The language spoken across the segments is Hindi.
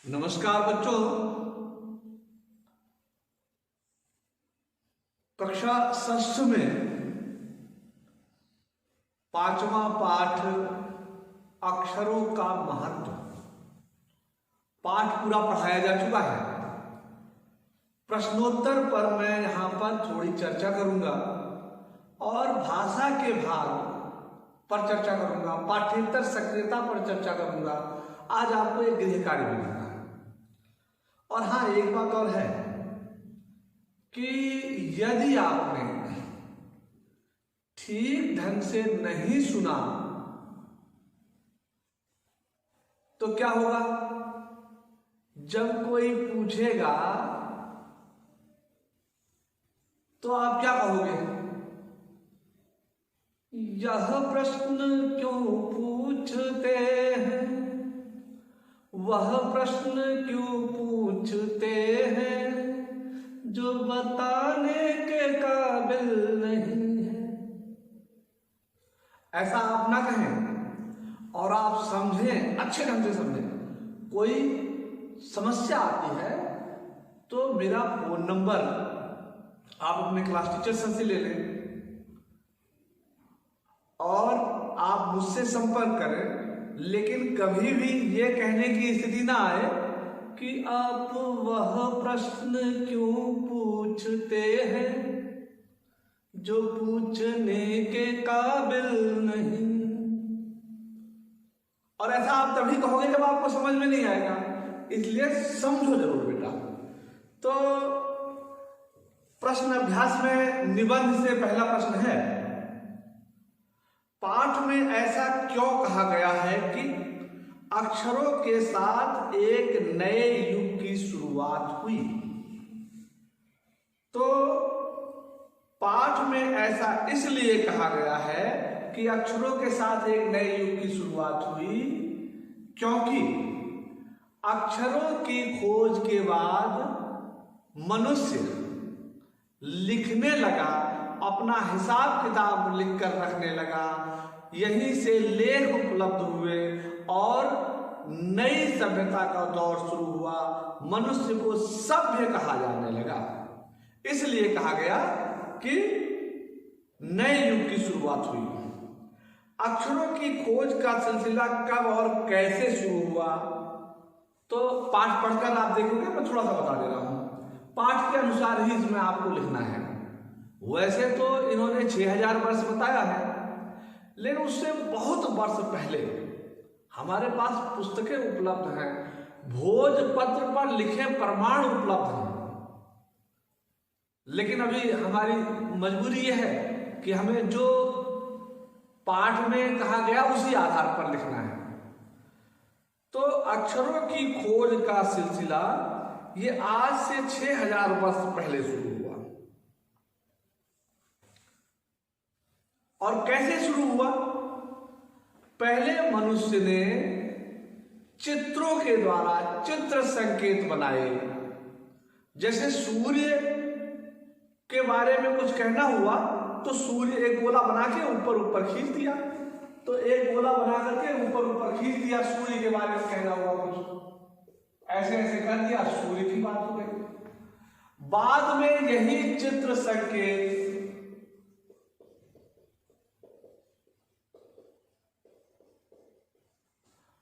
नमस्कार बच्चों। कक्षा षष्ठ में पांचवा पाठ अक्षरों का महत्व पाठ पूरा पढ़ाया जा चुका है। प्रश्नोत्तर पर मैं यहां पर थोड़ी चर्चा करूंगा और भाषा के भाग पर चर्चा करूंगा, पाठ्येतर सक्रियता पर चर्चा करूंगा। आज आपको एक गृह कार्य मिलेगा। और हाँ, एक बात और है कि यदि आपने ठीक ढंग से नहीं सुना तो क्या होगा? जब कोई पूछेगा तो आप क्या कहोगे? यह प्रश्न क्यों पूछते हैं, वह प्रश्न क्यों पूछते हैं, जो बताने के काबिल नहीं है। ऐसा आप ना कहें और आप समझें, अच्छे ढंग से समझें। कोई समस्या आती है तो मेरा फोन नंबर आप अपने क्लास टीचर से ले लें और आप मुझसे संपर्क करें। लेकिन कभी भी ये कहने की स्थिति ना आए कि आप वह प्रश्न क्यों पूछते हैं जो पूछने के काबिल नहीं। और ऐसा आप तभी कहोगे जब आपको समझ में नहीं आएगा, इसलिए समझो जरूर बेटा। तो प्रश्न अभ्यास में निबंध से पहला प्रश्न है, पाठ में ऐसा क्यों कहा गया है कि अक्षरों के साथ एक नए युग की शुरुआत हुई? तो पाठ में ऐसा इसलिए कहा गया है कि अक्षरों के साथ एक नए युग की शुरुआत हुई क्योंकि अक्षरों की खोज के बाद मनुष्य लिखने लगा, अपना हिसाब किताब लिखकर रखने लगा। यहीं से लेख उपलब्ध हुए और नई सभ्यता का दौर शुरू हुआ। मनुष्य को सभ्य कहा जाने लगा। इसलिए कहा गया कि नए युग की शुरुआत हुई। अक्षरों की खोज का सिलसिला कब और कैसे शुरू हुआ, तो पाठ पढ़कर आप देखोगे। मैं थोड़ा सा बता दे रहा हूं। पाठ के अनुसार ही इसमें आपको लिखना है। वैसे तो इन्होंने 6000 वर्ष बताया है, लेकिन उससे बहुत वर्ष पहले हमारे पास पुस्तकें उपलब्ध हैं, भोजपत्र पर लिखे प्रमाण उपलब्ध हैं। लेकिन अभी हमारी मजबूरी यह है कि हमें जो पाठ में कहा गया उसी आधार पर लिखना है। तो अक्षरों की खोज का सिलसिला ये आज से 6000 वर्ष पहले शुरू हुआ। और कैसे शुरू हुआ? पहले मनुष्य ने चित्रों के द्वारा चित्र संकेत बनाए। जैसे सूर्य के बारे में कुछ कहना हुआ तो सूर्य एक गोला बना के ऊपर ऊपर खींच दिया, तो एक गोला बना करके ऊपर ऊपर खींच दिया। सूर्य के बारे में कहना हुआ कुछ, ऐसे ऐसे कर दिया, सूर्य की बात हो गई। बाद में यही चित्र संकेत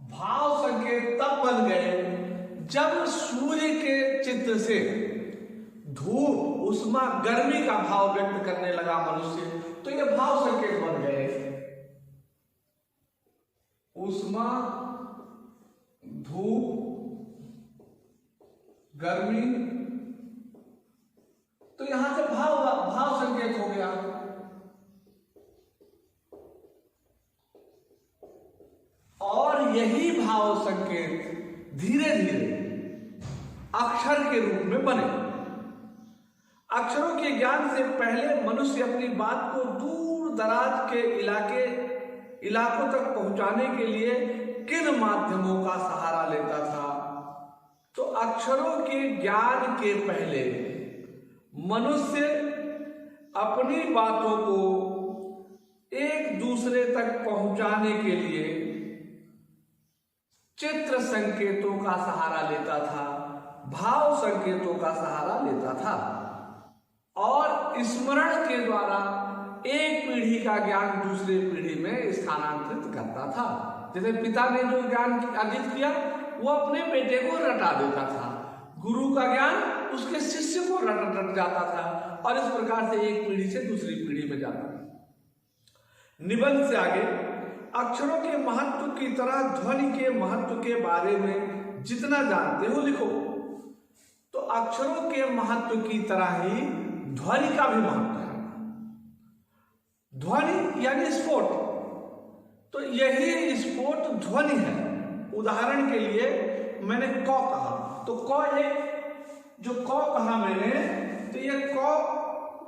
भाव संकेत तब बन गए जब सूर्य के चित्र से धूप, उष्मा, गर्मी का भाव व्यक्त करने लगा मनुष्य, तो ये भाव संकेत बन गए। उष्मा, धूप, गर्मी, तो यहां से भाव संकेत हो गया। और यही भाव संकेत धीरे धीरे अक्षर के रूप में बने। अक्षरों के ज्ञान से पहले मनुष्य अपनी बात को दूर दराज के इलाकों तक पहुंचाने के लिए किन माध्यमों का सहारा लेता था? तो अक्षरों के ज्ञान के पहले मनुष्य अपनी बातों को एक दूसरे तक पहुंचाने के लिए चित्र संकेतों का सहारा लेता था, भाव संकेतों का सहारा लेता था और स्मरण के द्वारा एक पीढ़ी का ज्ञान दूसरे पीढ़ी में स्थानांतरित करता था। जैसे पिता ने जो ज्ञान अर्जित किया वो अपने बेटे को रटा देता था, गुरु का ज्ञान उसके शिष्य को रट जाता था और इस प्रकार से एक पीढ़ी से दूसरी पीढ़ी में जाता था। निबंध से आगे, अक्षरों के महत्व की तरह ध्वनि के महत्व के बारे में जितना जानते हो लिखो। तो अक्षरों के महत्व की तरह ही ध्वनि का भी महत्व है। ध्वनि यानी स्फोट, तो यही स्फोट ध्वनि है। उदाहरण के लिए मैंने क कहा, तो क एक जो क कहा मैंने, तो ये क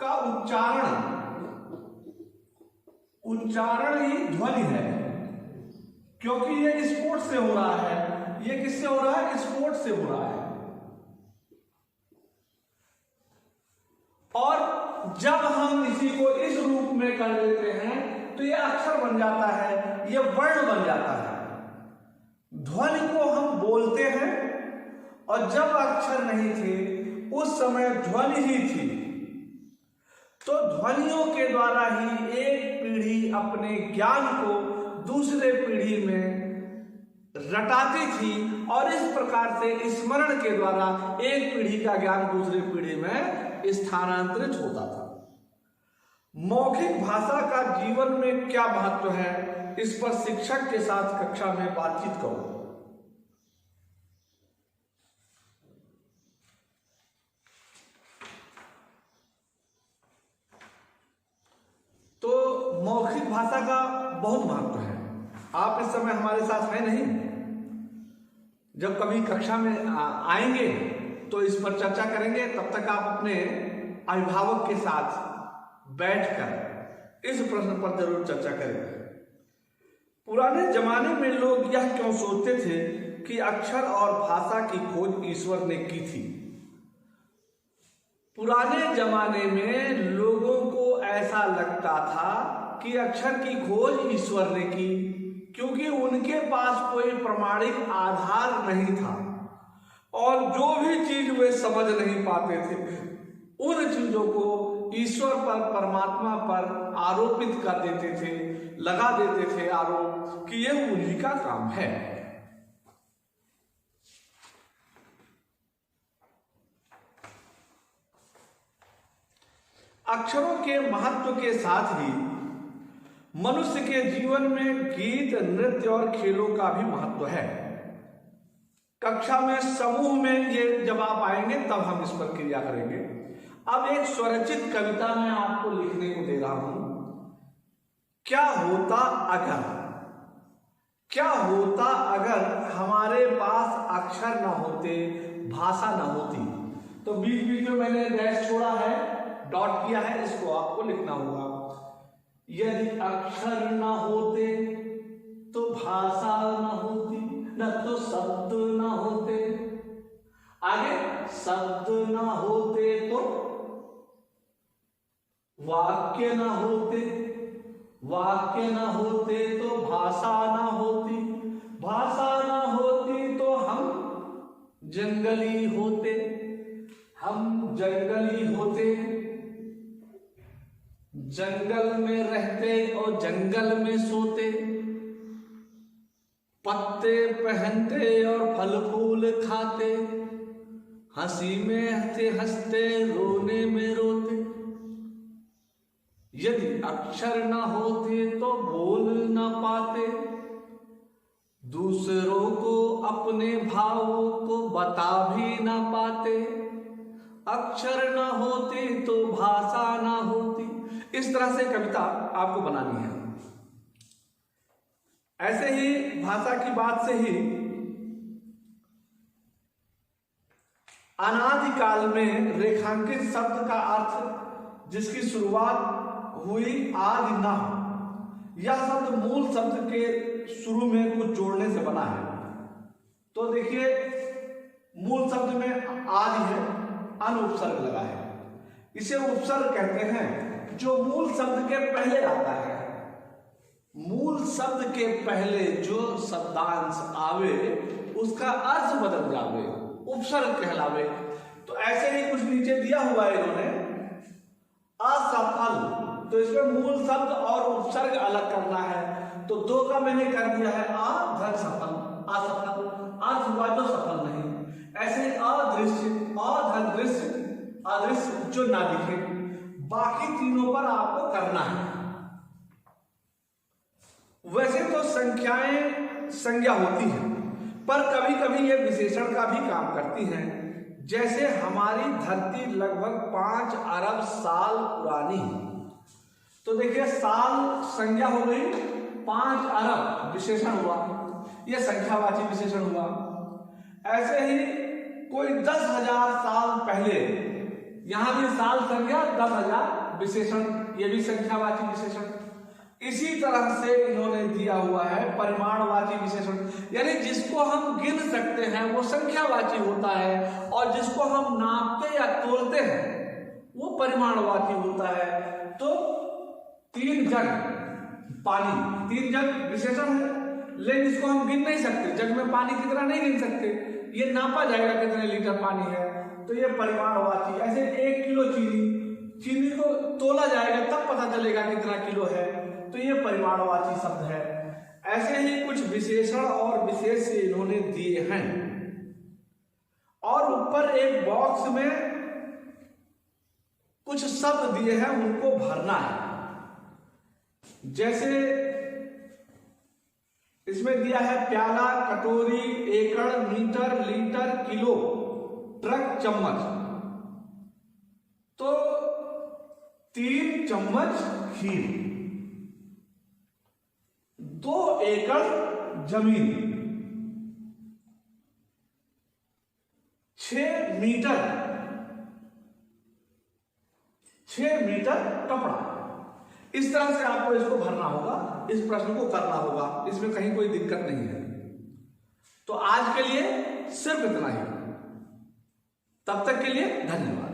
का उच्चारण ही ध्वनि है, क्योंकि ये स्फोट से हो रहा है। ये किससे हो रहा है? स्फोट से हो रहा है। और जब हम इसी को इस रूप में कर लेते हैं तो ये अक्षर बन जाता है, ये वर्ण बन जाता है। ध्वनि को हम बोलते हैं और जब अक्षर नहीं थे उस समय ध्वनि ही थी। तो ध्वनियों के द्वारा ही एक पीढ़ी अपने ज्ञान को दूसरे पीढ़ी में रटाती थी और इस प्रकार से स्मरण के द्वारा एक पीढ़ी का ज्ञान दूसरे पीढ़ी में स्थानांतरित होता था। मौखिक भाषा का जीवन में क्या महत्व है, इस पर शिक्षक के साथ कक्षा में बातचीत करो। तो मौखिक भाषा का बहुत महत्व है। आप इस समय हमारे साथ हैं नहीं, जब कभी कक्षा में आएंगे तो इस पर चर्चा करेंगे। तब तक आप अपने अभिभावक के साथ बैठकर इस प्रश्न पर जरूर चर्चा करेंगे। पुराने जमाने में लोग यह क्यों सोचते थे कि अक्षर और भाषा की खोज ईश्वर ने की थी? पुराने जमाने में लोगों को ऐसा लगता था कि अक्षर की खोज ईश्वर ने की, क्योंकि उनके पास कोई प्रमाणिक आधार नहीं था और जो भी चीज वे समझ नहीं पाते थे उन चीजों को ईश्वर पर, परमात्मा पर आरोपित कर देते थे, लगा देते थे आरोप कि यह उन्हीं का काम है। अक्षरों के महत्व के साथ ही मनुष्य के जीवन में गीत, नृत्य और खेलों का भी महत्व है। कक्षा में समूह में ये जब आप आएंगे तब हम इस पर क्रिया करेंगे। अब एक स्वरचित कविता मैं आपको लिखने को दे रहा हूं। क्या होता अगर हमारे पास अक्षर ना होते, भाषा ना होती? तो बीच बीच में मैंने डैश छोड़ा है, डॉट किया है, इसको आपको लिखना होगा। यदि अक्षर ना होते तो भाषा ना होती, न तो शब्द ना होते, आगे शब्द ना होते तो वाक्य ना होते, वाक्य ना होते तो भाषा ना होती, भाषा ना होती तो हम जंगली होते, हम जंगली होते, जंगल में रहते और जंगल में सोते, पत्ते पहनते और फल फूल खाते, हंसी में हंसते हंसते, रोने में रोते। यदि अक्षर ना होते तो बोल ना पाते, दूसरों को अपने भावों को बता भी ना पाते। अक्षर ना होते तो भाषा ना होती। इस तरह से कविता आपको बनानी है। ऐसे ही भाषा की बात से ही अनादिकाल में रेखांकित शब्द का अर्थ जिसकी शुरुआत हुई आदि ना, यह शब्द मूल शब्द के शुरू में कुछ जोड़ने से बना है। तो देखिए, मूल शब्द में आदि है, अन उपसर्ग लगा है, इसे उपसर्ग कहते हैं। जो मूल शब्द के पहले आता है मूल शब्द के पहले जो शब्दांश आवे उसका अर्थ बदल जावे, उपसर्ग कहलावे। तो ऐसे ही कुछ नीचे दिया हुआ है इन्होंने, असफल, तो इसमें मूल शब्द और उपसर्ग अलग करना है। तो दो का मैंने कर दिया है अधर सफल, असफल, अर्थ हुआ जो सफल नहीं। ऐसे अदृश्य, अधर दृश्य, अदृश्य जो ना दिखे, बाकी तीनों पर आपको करना है। वैसे तो संख्याएं संज्ञा होती हैं, पर कभी कभी ये विशेषण का भी काम करती हैं। जैसे हमारी धरती लगभग 5 अरब साल पुरानी है, तो देखिए साल संज्ञा हो गई, 5 अरब विशेषण हुआ, यह संख्यावाची विशेषण हुआ। ऐसे ही कोई 10,000 साल पहले, यहां भी साल संज्ञा 10,000 विशेषण, यह भी संख्यावाची विशेषण। इसी तरह से इन्होंने दिया हुआ है परिमाणवाची विशेषण, यानी जिसको हम गिन सकते हैं वो संख्यावाची होता है, और जिसको हम नापते या तोलते हैं वो परिमाणवाची होता है। तो 3 जग पानी, 3 जग विशेषण है, लेकिन इसको हम गिन नहीं सकते, जग में पानी कितना नहीं गिन सकते, ये नापा जाएगा कितने लीटर पानी है, तो ये परिमाणवाची। ऐसे 1 किलो चीनी को तोला जाएगा तब पता चलेगा कितना किलो है, तो ये परिमाणवाची शब्द है। ऐसे ही कुछ विशेषण और विशेष इन्होंने दिए हैं, और ऊपर एक बॉक्स में कुछ शब्द दिए हैं, उनको भरना है। जैसे इसमें दिया है प्याला, कटोरी, एकड़, मीटर, लीटर, किलो, ट्रक, चम्मच। तो 3 चम्मच खीर, 2 एकड़ जमीन, 6 मीटर कपड़ा। इस तरह से आपको इसको भरना होगा, इस प्रश्न को करना होगा, इसमें कहीं कोई दिक्कत नहीं है। तो आज के लिए सिर्फ इतना ही, तब तक के लिए धन्यवाद।